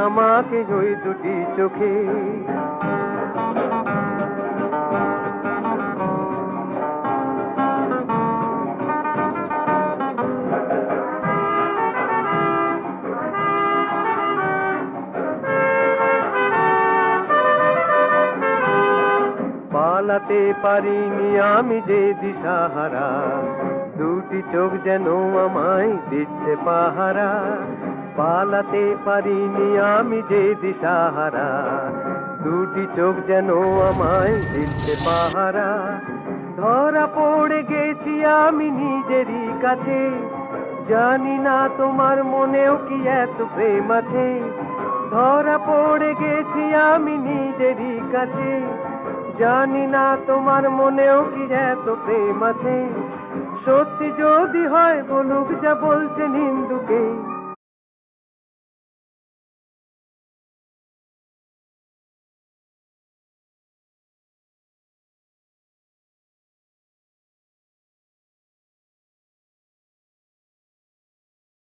আমাকে ওই দুটি চোখে। পালাতে পারিনি আমি যে দিশাহারা, দুটি চোখ যেন আমায় দিচ্ছে পাহারা। পালাতে পারিনি আমি যে দিশাহারা, দুটি চোখ যেন আমায় দিচ্ছে পাহারা। ধরা পড়ে গেছি আমি নিজেরই কাছে, জানি না তোমার মনেও কি এত প্রেম আছে। ধরা পড়ে গেছি আমি নিজেরই কাছে, জানি না তোমার মনেও কি এত প্রেম আছে। সত্যি যদি হয় বলুক যা বলছে নিন্দুকে,